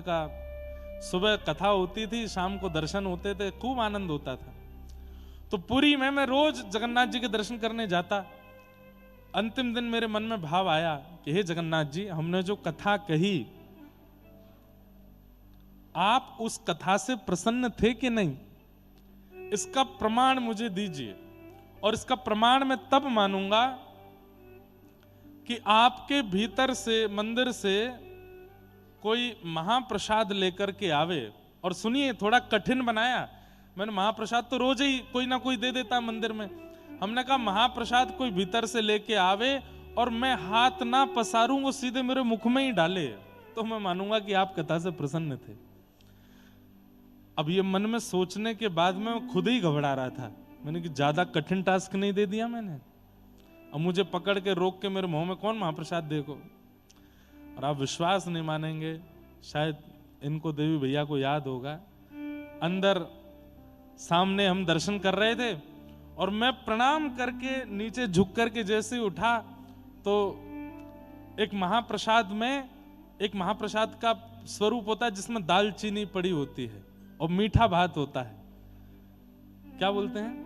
का। सुबह कथा होती थी, शाम को दर्शन होते थे, खूब आनंद होता था। तो पुरी में मैं रोज जगन्नाथ जी के दर्शन करने जाता। अंतिम दिन मेरे मन में भाव आया कि हे जगन्नाथ जी, हमने जो कथा कही, आप उस कथा से प्रसन्न थे कि नहीं, इसका प्रमाण मुझे दीजिए। और इसका प्रमाण मैं तब मानूंगा कि आपके भीतर से, मंदिर से कोई महाप्रसाद लेकर के आवे। और सुनिए, थोड़ा कठिन बनाया मैंने। महाप्रसाद तो रोज ही कोई ना कोई दे देता मंदिर में। हमने कहा महाप्रसाद कोई भीतर से लेके आवे और मैं हाथ ना पसारूं, वो सीधे मेरे मुख में ही डाले, तो मैं मानूंगा कि आप कथा से प्रसन्न थे। अब ये मन में सोचने के बाद मैं खुद ही घबरा रहा था। मैंने कि ज्यादा कठिन टास्क नहीं दे दिया मैंने? अब मुझे पकड़ के रोक के मेरे मुंह में कौन महाप्रसाद देखो। और आप विश्वास नहीं मानेंगे, शायद इनको देवी भैया को याद होगा, अंदर सामने हम दर्शन कर रहे थे और मैं प्रणाम करके नीचे झुक करके जैसे ही उठा तो एक महाप्रसाद का स्वरूप होता है जिसमें दालचीनी पड़ी होती है और मीठा भात होता है। क्या बोलते हैं?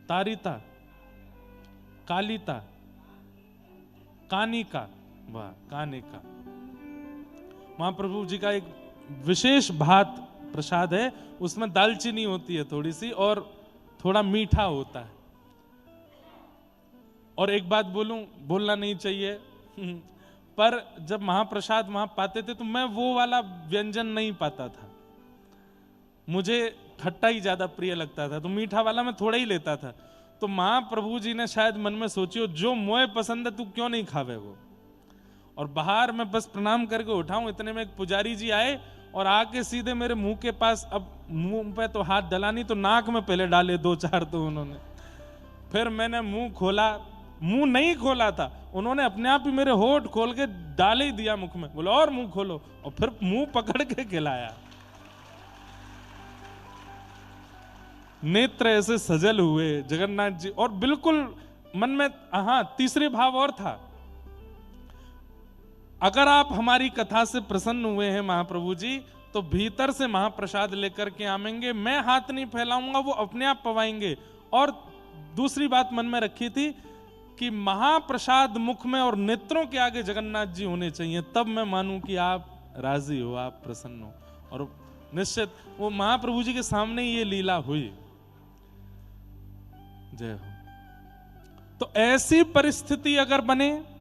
तारिता, कालिता, कानिका, वाह, कानिका। महाप्रभु जी का एक विशेष भात प्रसाद है, उसमें दालचीनी होती है थोड़ी सी और थोड़ा मीठा होता है। और एक बात बोलूं, बोलना नहीं चाहिए पर जब महाप्रसाद वहां पाते थे तो मैं वो वाला व्यंजन नहीं पाता था। मुझे खट्टा ही ज्यादा प्रिय लगता था, तो मीठा वाला मैं थोड़ा ही लेता था। तो महाप्रभु जी ने शायद मन में सोचियो, जो मोए पसंद है तू क्यों नहीं खावे वो। और बाहर मैं बस प्रणाम करके उठाऊं, इतने में एक पुजारी जी आए और आके सीधे मेरे मुंह के पास, अब मुंह पे तो हाथ डला नहीं तो नाक में पहले डाले 2-4 तो उन्होंने। फिर मैंने मुंह खोला, मुंह नहीं खोला था, उन्होंने अपने आप ही मेरे होठ खोल के डाल ही दिया मुख में। बोला और मुंह खोलो, और फिर मुंह पकड़ के खिलाया। नेत्र ऐसे सजल हुए जगन्नाथ जी। और बिल्कुल मन में तीसरे भाव और था, अगर आप हमारी कथा से प्रसन्न हुए हैं महाप्रभु जी, तो भीतर से महाप्रसाद लेकर के आवेंगे, मैं हाथ नहीं फैलाऊंगा, वो अपने आप पवाएंगे। और दूसरी बात मन में रखी थी कि महाप्रसाद मुख में और नेत्रों के आगे जगन्नाथ जी होने चाहिए, तब मैं मानूं कि आप राजी हो, आप प्रसन्न हो। और निश्चित वो महाप्रभु जी के सामने ये लीला हुई। जय हो। तो ऐसी परिस्थिति अगर बने